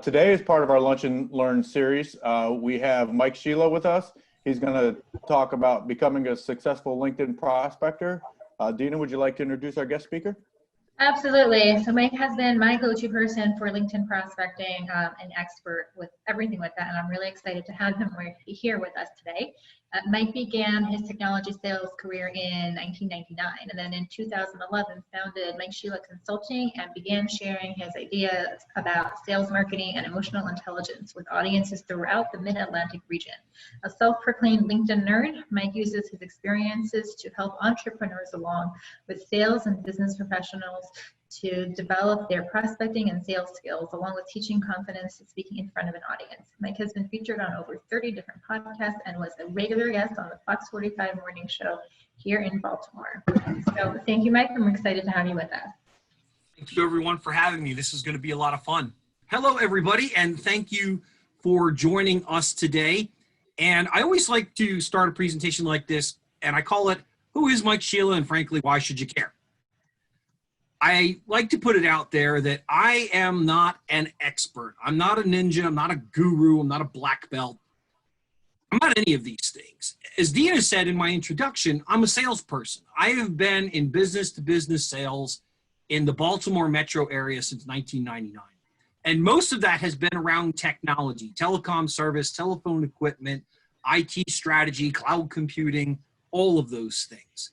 Today, as part of our Lunch and Learn series, we have Mike Shelah with us. He's going to talk about becoming a successful LinkedIn prospector. Dina, would you like to introduce our guest speaker? Absolutely. So Mike has been my go-to person for LinkedIn prospecting, an expert with everything with that, and I'm really excited to have him here with us today. Mike began his technology sales career in 1999, and then in 2011 founded Mike Shelah Consulting and began sharing his ideas about sales marketing and emotional intelligence with audiences throughout the Mid-Atlantic region. A self-proclaimed LinkedIn nerd, Mike uses his experiences to help entrepreneurs along with sales and business professionals to develop their prospecting and sales skills, along with teaching confidence and speaking in front of an audience. Mike has been featured on over 30 different podcasts and was a regular guest on the Fox 45 morning show here in Baltimore. So thank you, Mike. I'm excited to have you with us. Thank you, everyone, for having me. This is going to be a lot of fun. Hello, everybody, and thank you for joining us today. And I always like to start a presentation like this, and I call it, Who is Mike Shelah, and frankly, why should you care? I like to put it out there that I am not an expert. I'm not a ninja. I'm not a guru. I'm not a black belt. I'm not any of these things. As Dina said in my introduction, I'm a salesperson. I have been in business-to-business sales in the Baltimore metro area since 1999. And most of that has been around technology, telecom service, telephone equipment, IT strategy, cloud computing, all of those things.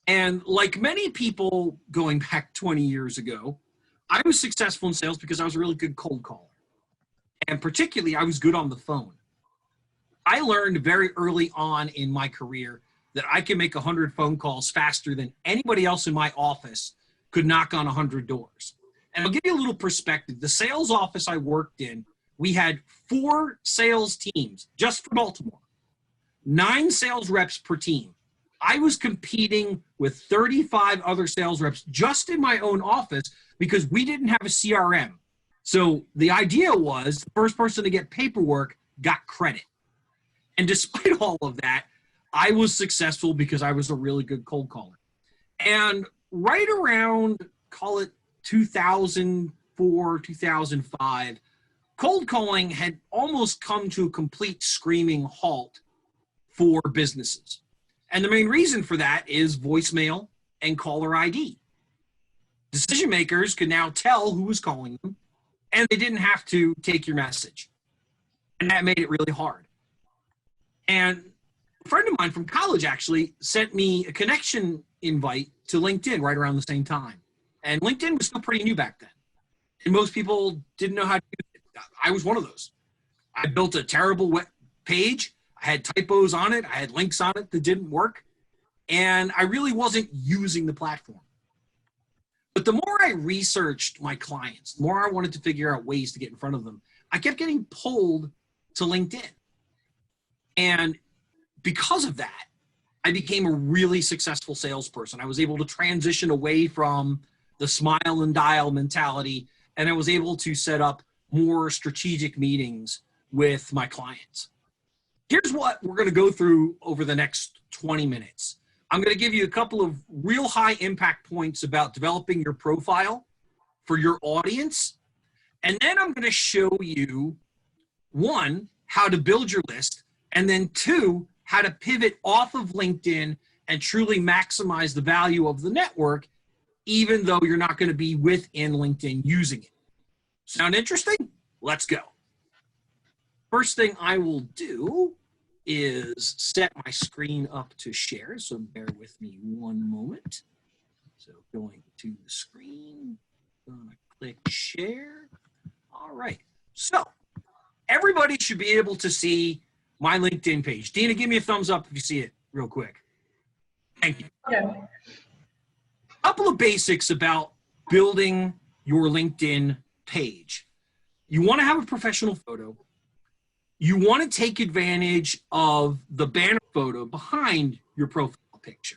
And like many people going back 20 years ago, I was successful in sales because I was a really good cold caller. And particularly, I was good on the phone. I learned very early on in my career that I can make 100 phone calls faster than anybody else in my office could knock on 100 doors. And I'll give you a little perspective. The sales office I worked in, we had 4 sales teams just for Baltimore, 9 sales reps per team. I was competing with 35 other sales reps just in my own office because we didn't have a CRM. So the idea was the first person to get paperwork got credit. And despite all of that, I was successful because I was a really good cold caller. And right around, call it 2004, 2005, cold calling had almost come to a complete screaming halt for businesses. And the main reason for that is voicemail and caller ID. Decision makers could now tell who was calling them, and they didn't have to take your message. And that made it really hard. And a friend of mine from college actually sent me a connection invite to LinkedIn right around the same time. And LinkedIn was still pretty new back then. And most people didn't know how to use it. I was one of those. I built a terrible web page. I had typos on it. I had links on it that didn't work. And I really wasn't using the platform. But the more I researched my clients, the more I wanted to figure out ways to get in front of them, I kept getting pulled to LinkedIn. And because of that, I became a really successful salesperson. I was able to transition away from the smile and dial mentality, and I was able to set up more strategic meetings with my clients. Here's what we're going to go through over the next 20 minutes. I'm going to give you a couple of real high impact points about developing your profile for your audience. And then I'm going to show you, 1, how to build your list, and then 2, how to pivot off of LinkedIn and truly maximize the value of the network, even though you're not going to be within LinkedIn using it. Sound interesting? Let's go. First thing I will do is set my screen up to share, so bear with me one moment. So going to the screen, gonna click share. All right, so everybody should be able to see my LinkedIn page. Dina, give me a thumbs up if you see it real quick. Thank you. Yeah. A couple of basics about building your LinkedIn page. You want to have a professional photo. You want to take advantage of the banner photo behind your profile picture.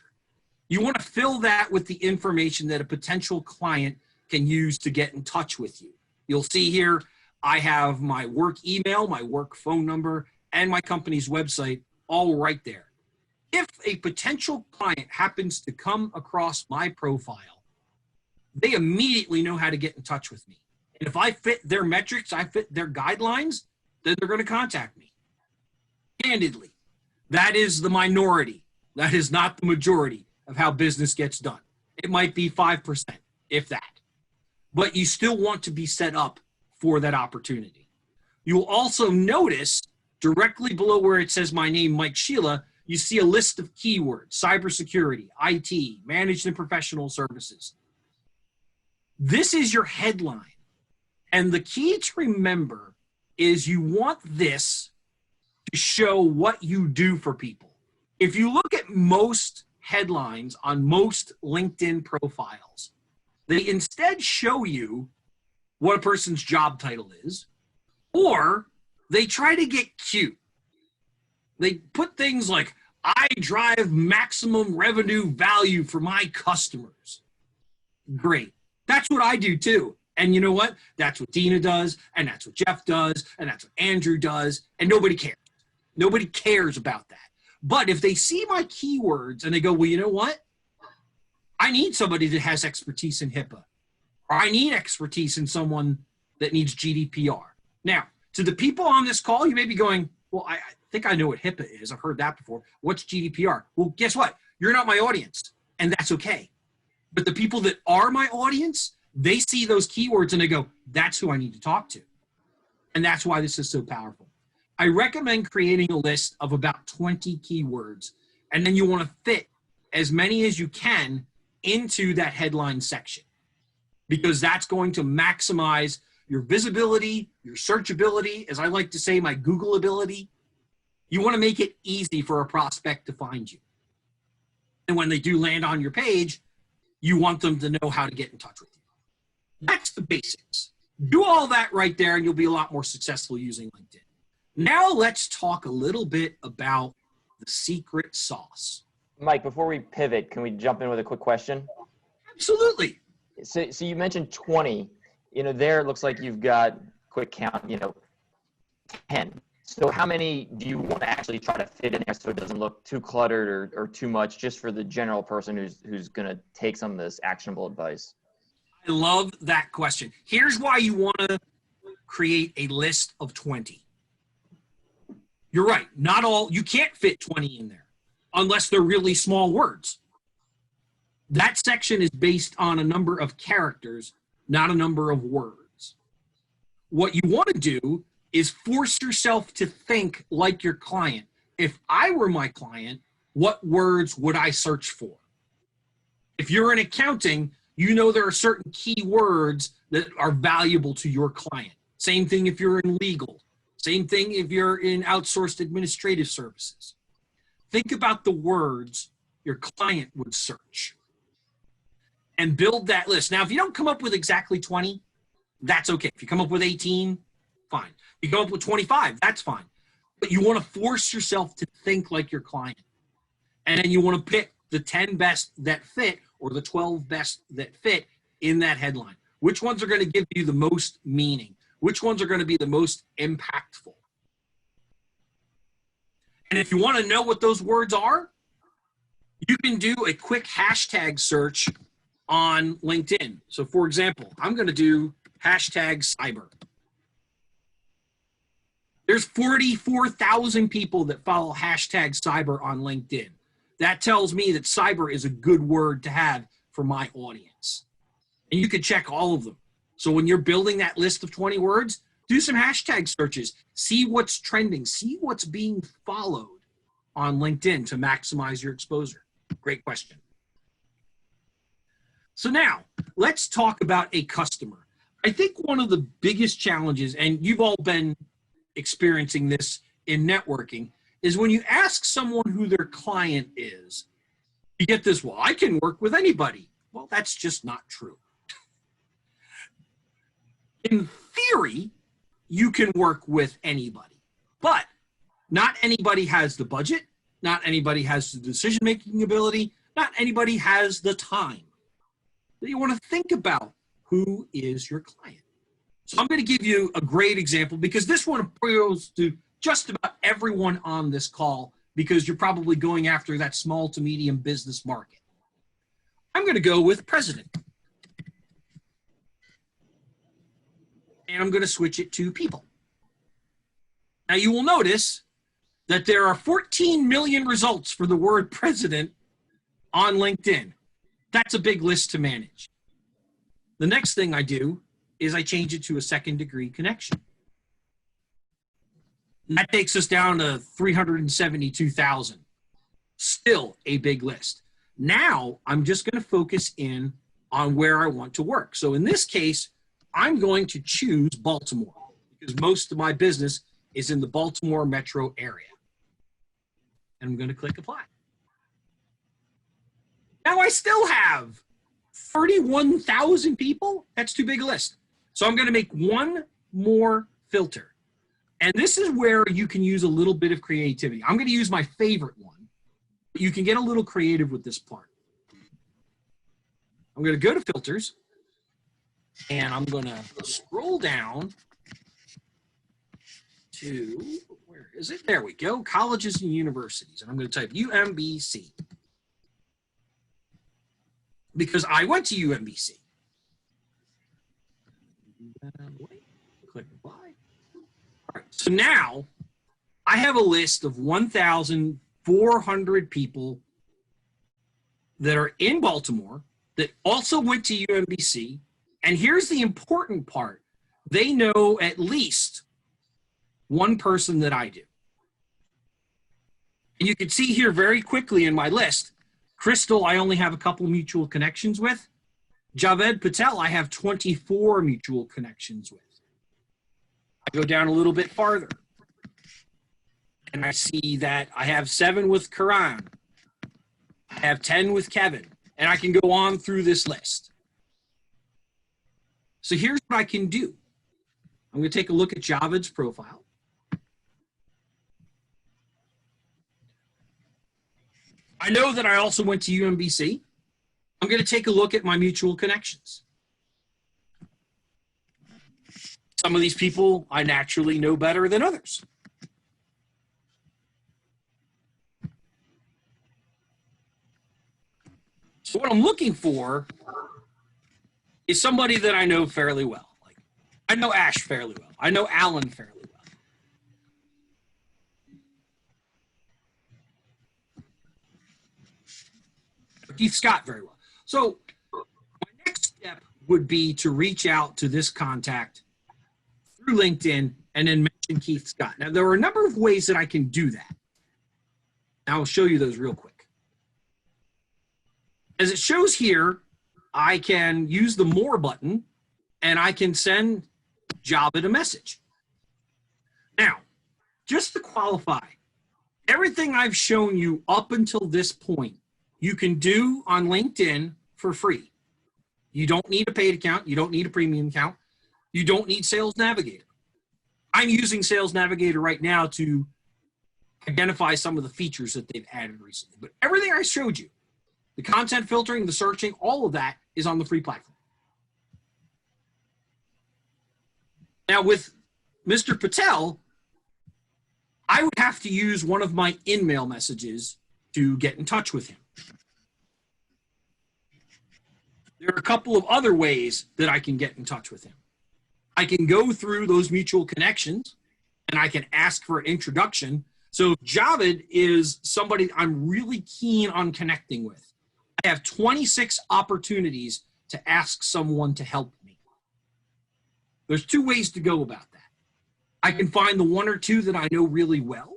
You want to fill that with the information that a potential client can use to get in touch with you. You'll see here, I have my work email, my work phone number, and my company's website all right there. If a potential client happens to come across my profile, they immediately know how to get in touch with me. And if I fit their metrics, I fit their guidelines, then they're going to contact me. Candidly, that is the minority. That is not the majority of how business gets done. It might be 5%, if that. But you still want to be set up for that opportunity. You'll also notice directly below where it says my name, Mike Shelah, you see a list of keywords: cybersecurity, IT, managed and professional services. This is your headline. And the key to remember is you want this to show what you do for people. If you look at most headlines on most LinkedIn profiles, they instead show you what a person's job title is, or they try to get cute. They put things like, I drive maximum revenue value for my customers. Great. That's what I do too. And you know what? That's what Dina does, and that's what Jeff does, and that's what Andrew does, and nobody cares. Nobody cares about that. But if they see my keywords and they go, well, you know what? I need somebody that has expertise in HIPAA, or I need expertise in someone that needs GDPR. Now, to the people on this call, you may be going, well, I think I know what HIPAA is. I've heard that before. What's GDPR? Well, guess what? You're not my audience, and that's okay. But the people that are my audience, they see those keywords and they go, that's who I need to talk to. And that's why this is so powerful. I recommend creating a list of about 20 keywords, and then you want to fit as many as you can into that headline section, because that's going to maximize your visibility, your searchability, as I like to say, my Google ability. You want to make it easy for a prospect to find you. And when they do land on your page, you want them to know how to get in touch with you. That's the basics. Do all that right there, and you'll be a lot more successful using LinkedIn. Now let's talk a little bit about the secret sauce. Mike, before we pivot, can we jump in with a quick question? Absolutely. So you mentioned 20. There it looks like you've got, quick count, 10. So how many do you want to actually try to fit in there so it doesn't look too cluttered or too much, just for the general person who's going to take some of this actionable advice? I love that question. Here's why you want to create a list of 20. You're right. You can't fit 20 in there unless they're really small words. That section is based on a number of characters, not a number of words. What you want to do is force yourself to think like your client. If I were my client, what words would I search for? If you're in accounting, there are certain key words that are valuable to your client. Same thing if you're in legal. Same thing if you're in outsourced administrative services. Think about the words your client would search and build that list. Now, if you don't come up with exactly 20, that's okay. If you come up with 18, fine. If you come up with 25, that's fine. But you want to force yourself to think like your client. And then you want to pick the 10 best that fit, or the 12 best that fit in that headline. Which ones are going to give you the most meaning? Which ones are going to be the most impactful? And if you want to know what those words are, you can do a quick hashtag search on LinkedIn. So for example, I'm going to do hashtag cyber. There's 44,000 people that follow hashtag cyber on LinkedIn. That tells me that cyber is a good word to have for my audience. And you can check all of them. So when you're building that list of 20 words, do some hashtag searches. See what's trending. See what's being followed on LinkedIn to maximize your exposure. Great question. So now, let's talk about a customer. I think one of the biggest challenges, and you've all been experiencing this in networking, is when you ask someone who their client is, you get this, well, I can work with anybody. Well, that's just not true. In theory, you can work with anybody, but not anybody has the budget, not anybody has the decision-making ability, not anybody has the time. You want to think about who is your client. So I'm going to give you a great example, because this one appeals to just about everyone on this call, because you're probably going after that small to medium business market. I'm going to go with president. and I'm going to switch it to people. Now you will notice that there are 14 million results for the word president on LinkedIn. That's a big list to manage. The next thing I do is I change it to a second-degree connection. And that takes us down to 372,000. Still a big list. Now I'm just going to focus in on where I want to work. So in this case, I'm going to choose Baltimore because most of my business is in the Baltimore metro area. And I'm going to click apply. Now I still have 31,000 people. That's too big a list. So I'm going to make one more filter. And this is where you can use a little bit of creativity. I'm going to use my favorite one. But you can get a little creative with this part. I'm going to go to filters. And I'm going to scroll down to, where is it? There we go. Colleges and universities. And I'm going to type UMBC. Because I went to UMBC. Click apply. All right, so now I have a list of 1,400 people that are in Baltimore that also went to UMBC. And here's the important part. They know at least one person that I do. And you can see here very quickly in my list, Crystal, I only have a couple mutual connections with. Javed Patel, I have 24 mutual connections with. I go down a little bit farther, and I see that I have 7 with Karan. I have 10 with Kevin, and I can go on through this list. So here's what I can do. I'm going to take a look at Javed's profile. I know that I also went to UMBC. I'm going to take a look at my mutual connections. Some of these people I naturally know better than others. So what I'm looking for is somebody that I know fairly well. Like, I know Ash fairly well. I know Alan fairly well. Keith Scott very well. So my next step would be to reach out to this contact through LinkedIn and then mention Keith Scott. Now, there are a number of ways that I can do that. And I'll show you those real quick. As it shows here, I can use the More button and I can send Javed a message. Now, just to qualify, everything I've shown you up until this point, you can do on LinkedIn for free. You don't need a paid account. You don't need a premium account. You don't need Sales Navigator. I'm using Sales Navigator right now to identify some of the features that they've added recently. But everything I showed you, the content filtering, the searching, all of that is on the free platform. Now with Mr. Patel, I would have to use one of my in-mail messages to get in touch with him. There are a couple of other ways that I can get in touch with him. I can go through those mutual connections and I can ask for an introduction. So if Javed is somebody I'm really keen on connecting with, I have 26 opportunities to ask someone to help me. There's 2 ways to go about that. I can find the 1 or 2 that I know really well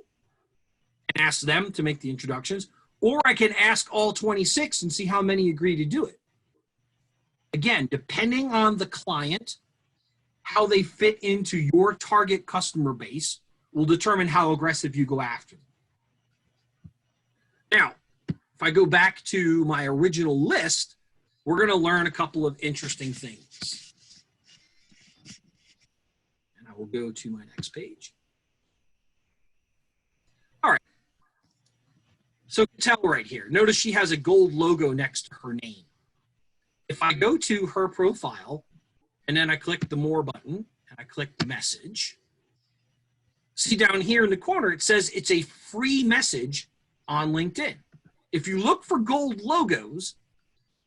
and ask them to make the introductions, or I can ask all 26 and see how many agree to do it. Again, depending on the client, how they fit into your target customer base will determine how aggressive you go after them. Now, if I go back to my original list, we're going to learn a couple of interesting things. And I will go to my next page. All right. So tell right here, notice she has a gold logo next to her name. If I go to her profile and then I click the More button and I click the message, see down here in the corner, it says it's a free message on LinkedIn. If you look for gold logos,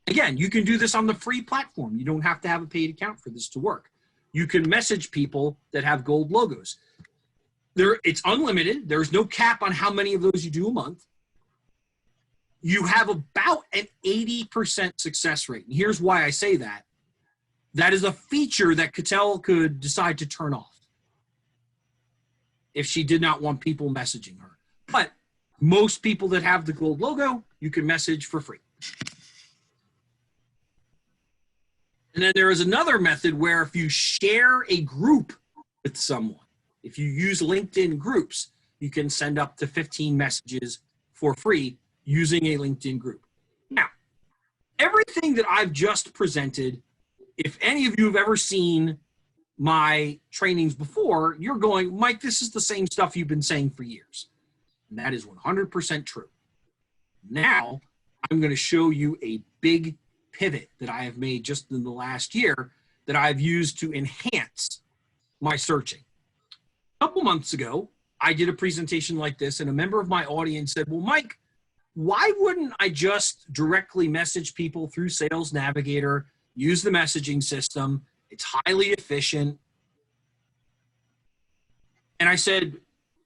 again, you can do this on the free platform. You don't have to have a paid account for this to work. you can message people that have gold logos. It's unlimited. There's no cap on how many of those you do a month. You have about an 80% success rate. And here's why I say that. That is a feature that Cattell could decide to turn off if she did not want people messaging her. But most people that have the gold logo, you can message for free. And then there is another method where if you share a group with someone, if you use LinkedIn groups, you can send up to 15 messages for free using a LinkedIn group. Now, everything that I've just presented, if any of you have ever seen my trainings before, you're going, Mike, this is the same stuff you've been saying for years. And that is 100% true. Now, I'm going to show you a big pivot that I have made just in the last year that I've used to enhance my searching. A couple months ago, I did a presentation like this, and a member of my audience said, well, Mike, why wouldn't I just directly message people through Sales Navigator, use the messaging system? It's highly efficient. And I said,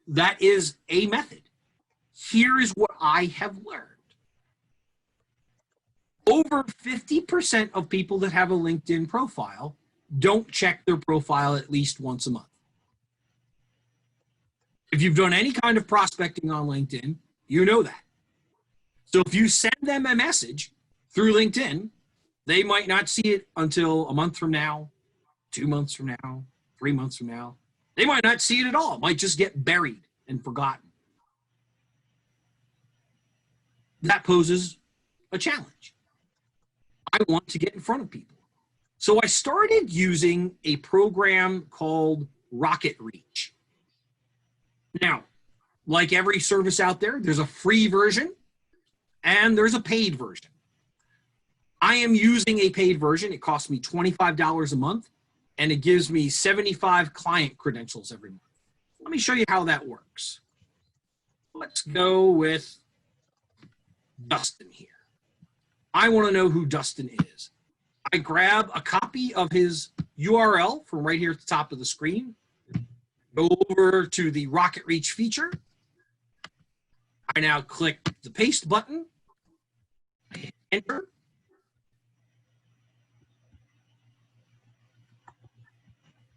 that is a method. Here is what I have learned. Over 50% of people that have a LinkedIn profile don't check their profile at least once a month. If you've done any kind of prospecting on LinkedIn, you know that. So if you send them a message through LinkedIn, they might not see it until a month from now, 2 months from now, 3 months from now. They might not see it at all. It might just get buried and forgotten. That poses a challenge. I want to get in front of people. So I started using a program called Rocket Reach. Now, like every service out there, there's a free version and there's a paid version. I am using a paid version. It costs me $25 a month, and it gives me 75 client credentials every month. Let me show you how that works. Let's go with Dustin here. I want to know who Dustin is. I grab a copy of his URL from right here at the top of the screen, go over to the Rocket Reach feature. I now click the paste button, hit enter.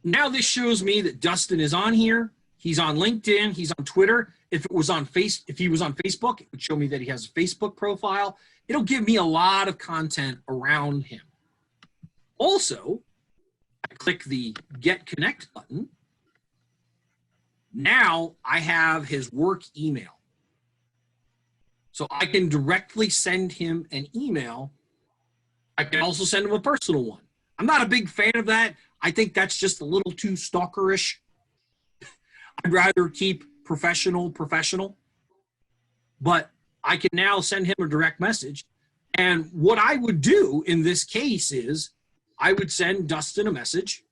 Now this shows me that Dustin is on here. He's on LinkedIn. He's on Twitter. If he was on Facebook, it would show me that he has a Facebook profile. It'll give me a lot of content around him. Also, I click the Get Connect button. Now I have his work email. So I can directly send him an email. I can also send him a personal one. I'm not a big fan of that. I think that's just a little too stalkerish. I'd rather keep professional. But I can now send him a direct message. And what I would do in this case is I would send Dustin a message.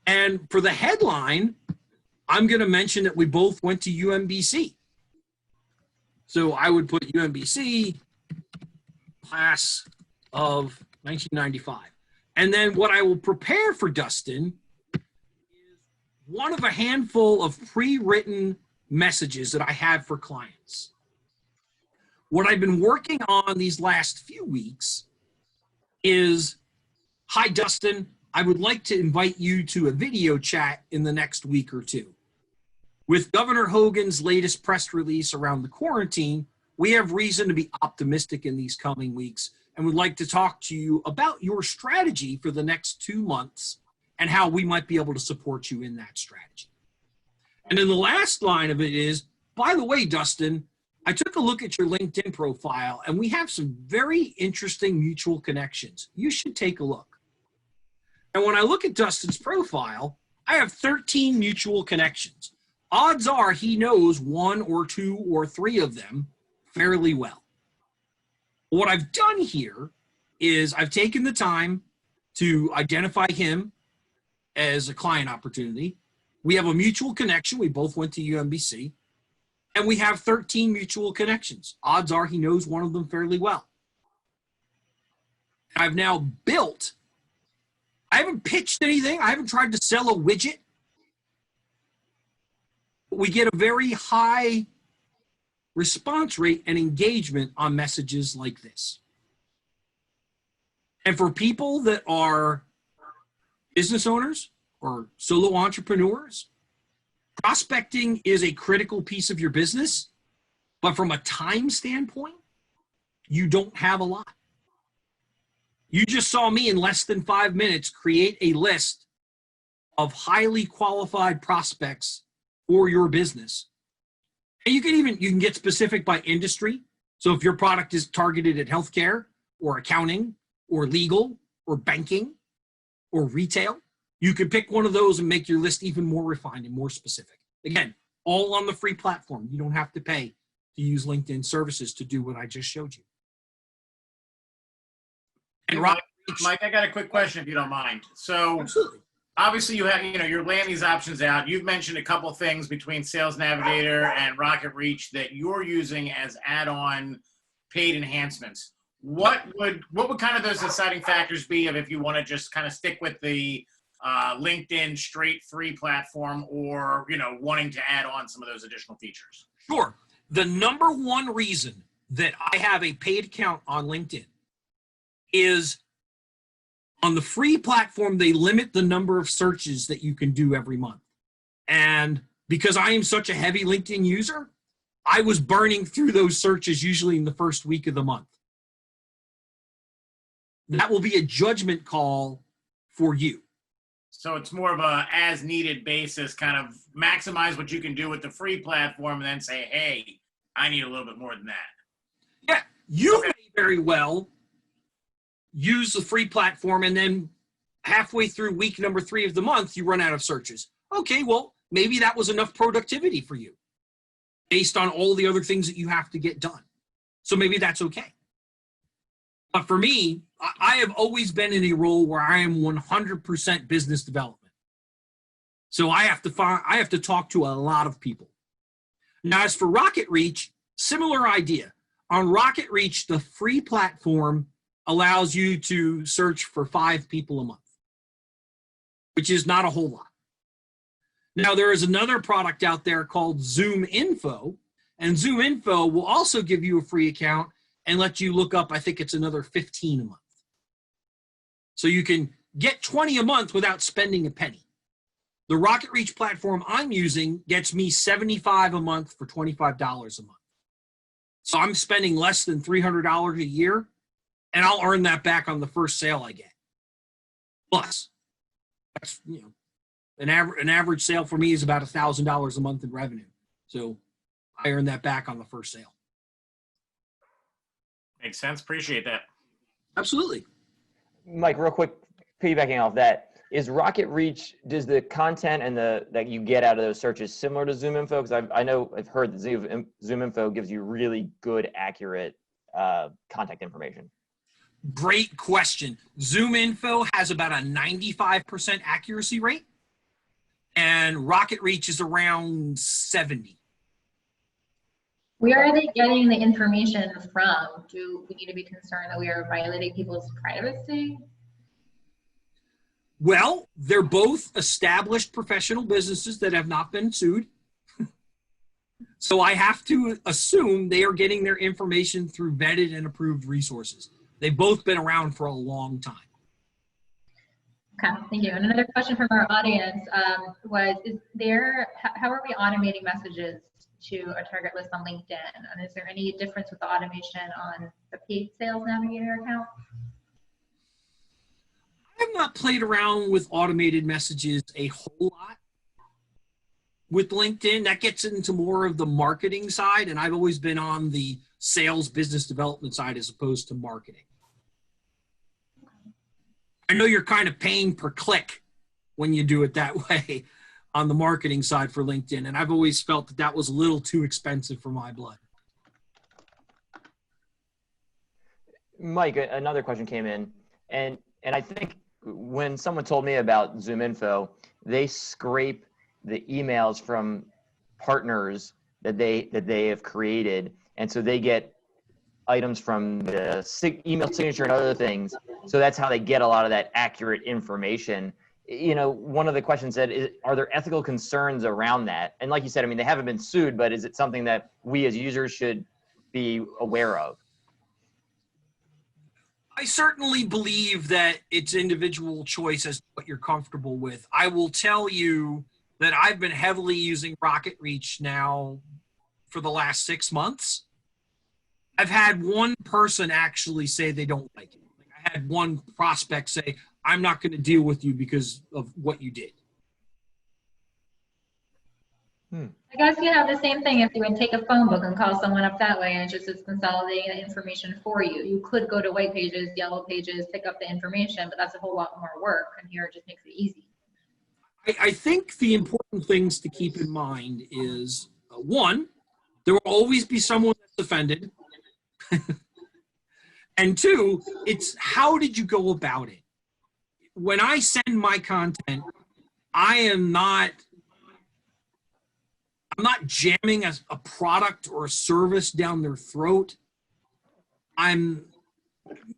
And for the headline, I'm going to mention that we both went to UMBC. So I would put UMBC, class of 1995. And then what I will prepare for Dustin is one of a handful of pre-written messages that I have for clients. What I've been working on these last few weeks is, hi, Dustin, I would like to invite you to a video chat in the next week or two. With Governor Hogan's latest press release around the quarantine, we have reason to be optimistic in these coming weeks and would like to talk to you about your strategy for the next 2 months and how we might be able to support you in that strategy. And then the last line of it is, by the way, Dustin, I took a look at your LinkedIn profile and we have some very interesting mutual connections. You should take a look. And when I look at Dustin's profile, I have 13 mutual connections. Odds are he knows 1 or 2 or 3 of them fairly well. What I've done here is I've taken the time to identify him as a client opportunity. We have a mutual connection. We both went to UMBC. And we have 13 mutual connections. Odds are he knows one of them fairly well. And I've now built I haven't pitched anything. I haven't tried to sell a widget. We get a very high response rate and engagement on messages like this. And for people that are business owners or solo entrepreneurs, prospecting is a critical piece of your business, but from a time standpoint, you don't have a lot. You just saw me in less than 5 minutes create a list of highly qualified prospects for your business. And you can get specific by industry. So if your product is targeted at healthcare or accounting or legal or banking or retail, you can pick one of those and make your list even more refined and more specific. Again, all on the free platform. You don't have to pay to use LinkedIn services to do what I just showed you. And Mike, I got a quick question if you don't mind. So absolutely. Obviously you have, you're laying these options out. You've mentioned a couple things between Sales Navigator and Rocket Reach that you're using as add-on paid enhancements. What would kind of those deciding factors be if you want to just kind of stick with the LinkedIn straight free platform, or wanting to add on some of those additional features? Sure. The number one reason that I have a paid account on LinkedIn is on the free platform, they limit the number of searches that you can do every month. And because I am such a heavy LinkedIn user, I was burning through those searches usually in the first week of the month. That will be a judgment call for you. So it's more of a as needed basis, kind of maximize what you can do with the free platform and then say, hey, I need a little bit more than that. Yeah, you may very well use the free platform and then halfway through week number 3 of the month, you run out of searches. Okay, well, maybe that was enough productivity for you based on all the other things that you have to get done. So maybe that's okay. But for me, I have always been in a role where I am 100% business development. So I have to talk to a lot of people. Now, as for Rocket Reach, similar idea. On Rocket Reach, the free platform allows you to search for 5 people a month, which is not a whole lot. Now, there is another product out there called Zoom Info, and Zoom Info will also give you a free account and let you look up, I think it's another 15 a month. So you can get 20 a month without spending a penny. The Rocket Reach platform I'm using gets me $75 a month for $25 a month. So I'm spending less than $300 a year, and I'll earn that back on the first sale I get. Plus, that's, an average sale for me is about $1,000 a month in revenue. So I earn that back on the first sale. Makes sense. Appreciate that. Absolutely. Mike, real quick, piggybacking off that, is Rocket Reach, does the content and that you get out of those searches similar to Zoom Info? Because I've heard that Zoom Info gives you really good, accurate contact information. Great question. Zoom Info has about a 95% accuracy rate, and Rocket Reach is around 70. Where are they getting the information from? Do we need to be concerned that we are violating people's privacy? Well, they're both established professional businesses that have not been sued. So I have to assume they are getting their information through vetted and approved resources. They've both been around for a long time. Okay, thank you. And another question from our audience how are we automating messages to a target list on LinkedIn? And is there any difference with the automation on the paid Sales Navigator account? I have not played around with automated messages a whole lot with LinkedIn. That gets into more of the marketing side, and I've always been on the sales business development side as opposed to marketing. I know you're kind of paying per click when you do it that way on the marketing side for LinkedIn, and I've always felt that was a little too expensive for my blood. Mike, another question came in, and I think when someone told me about Zoom Info, they scrape the emails from partners that they have created, and so they get items from the email signature and other things. So that's how they get a lot of that accurate information. You know, one of the questions said, are there ethical concerns around that? And like you said, I mean, they haven't been sued, but is it something that we as users should be aware of? I certainly believe that it's individual choice as to what you're comfortable with. I will tell you that I've been heavily using Rocket Reach now for the last 6 months. I've had one person actually say they don't like it. Like, I had one prospect say, I'm not going to deal with you because of what you did. I guess you have the same thing if you would take a phone book and call someone up that way, and it's consolidating the information for you. You could go to white pages, yellow pages, pick up the information, but that's a whole lot more work, and here it just makes it easy. I think the important things to keep in mind is, one, there will always be someone that's offended. And two, it's how did you go about it? When I send my content, I'm not jamming a product or a service down their throat. I'm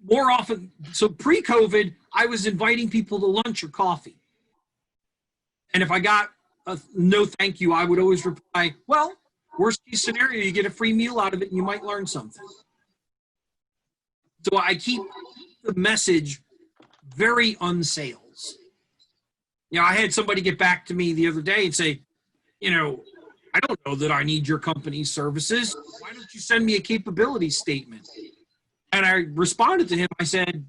more often, so pre-COVID, I was inviting people to lunch or coffee. And if I got a no thank you, I would always reply, well, worst case scenario, you get a free meal out of it and you might learn something. So I keep the message very unsales. You know, I had somebody get back to me the other day and say, you know, I don't know that I need your company's services. Why don't you send me a capability statement? And I responded to him. I said,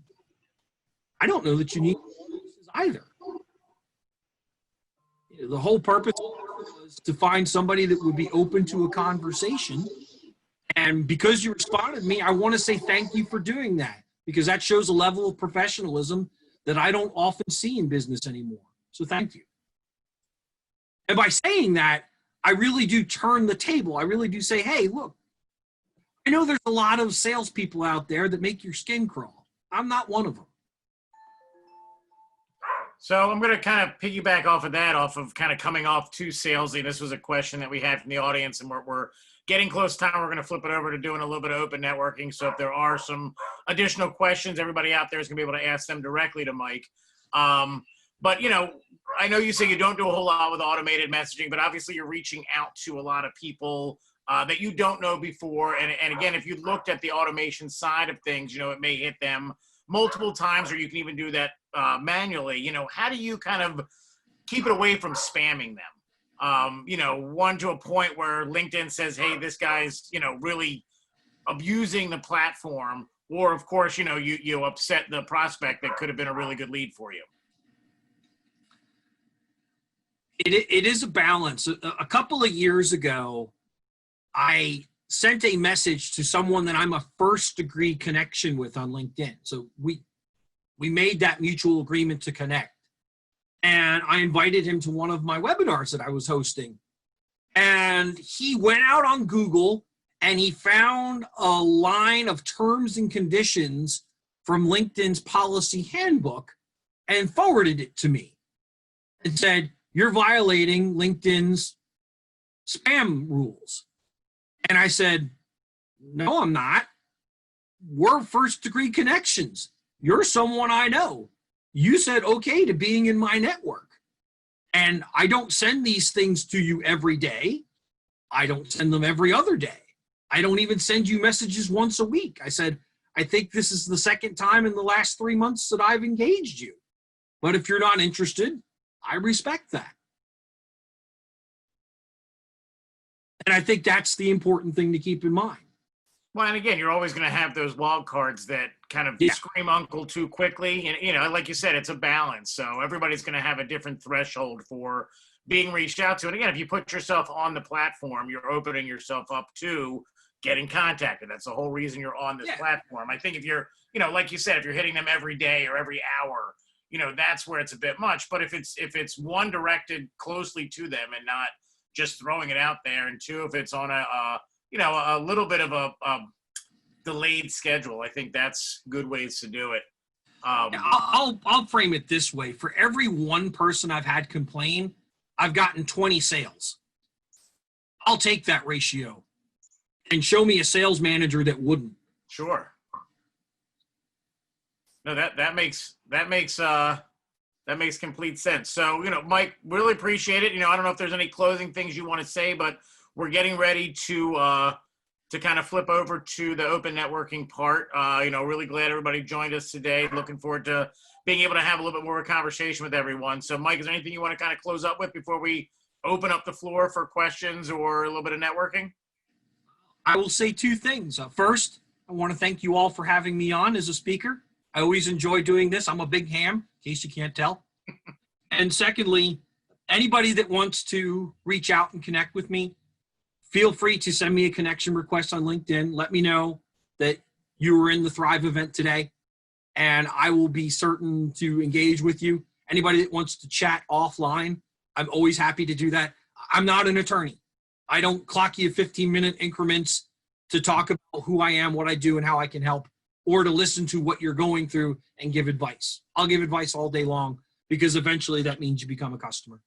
I don't know that you need services either. You know, the whole purpose was to find somebody that would be open to a conversation. And because you responded to me, I want to say thank you for doing that, because that shows a level of professionalism that I don't often see in business anymore. So thank you. And by saying that, I really do turn the table. I really do say, hey, look, I know there's a lot of salespeople out there that make your skin crawl. I'm not one of them. So I'm going to kind of piggyback off of that, off of kind of coming off too salesy. This was a question that we had from the audience, and we're getting close to time. We're going to flip it over to doing a little bit of open networking. So if there are some additional questions, everybody out there is going to be able to ask them directly to Mike. But, you know, I know you say you don't do a whole lot with automated messaging, but obviously you're reaching out to a lot of people that you don't know before. And again, if you looked at the automation side of things, you know, it may hit them multiple times, or you can even do that manually. You know, how do you kind of keep it away from spamming them? You know, one to a point where LinkedIn says, hey, this guy's, you know, really abusing the platform. Or, of course, you know, you upset the prospect that could have been a really good lead for you. It is a balance. A couple of years ago, I sent a message to someone that I'm a first degree connection with on LinkedIn. So we made that mutual agreement to connect. And I invited him to one of my webinars that I was hosting. And he went out on Google and he found a line of terms and conditions from LinkedIn's policy handbook and forwarded it to me and said, you're violating LinkedIn's spam rules. And I said, no, I'm not. We're first degree connections. You're someone I know. You said okay to being in my network. And I don't send these things to you every day. I don't send them every other day. I don't even send you messages once a week. I said, I think this is the second time in the last 3 months that I've engaged you. But if you're not interested, I respect that. And I think that's the important thing to keep in mind. Well, and again, you're always going to have those wild cards that kind of scream uncle too quickly. And, you know, like you said, it's a balance. So everybody's going to have a different threshold for being reached out to. And again, if you put yourself on the platform, you're opening yourself up to getting contacted. That's the whole reason you're on this platform. I think if you're, you know, like you said, if you're hitting them every day or every hour, you know, that's where it's a bit much. But if it's one, directed closely to them and not just throwing it out there, and two, if it's on a little bit of a delayed schedule, I think that's good ways to do it. I'll frame it this way. For every one person I've had complain, I've gotten 20 sales. I'll take that ratio, and show me a sales manager that wouldn't. Sure. No, that makes complete sense. So, Mike, really appreciate it. I don't know if there's any closing things you want to say, but we're getting ready to kind of flip over to the open networking part. Really glad everybody joined us today. Looking forward to being able to have a little bit more of a conversation with everyone. So, Mike, is there anything you want to kind of close up with before we open up the floor for questions or a little bit of networking? I will say two things. First, I want to thank you all for having me on as a speaker. I always enjoy doing this. I'm a big ham, in case you can't tell. And secondly, anybody that wants to reach out and connect with me, feel free to send me a connection request on LinkedIn. Let me know that you were in the Thrive event today, and I will be certain to engage with you. Anybody that wants to chat offline, I'm always happy to do that. I'm not an attorney. I don't clock you 15-minute increments to talk about who I am, what I do, and how I can help, or to listen to what you're going through and give advice. I'll give advice all day long because eventually that means you become a customer.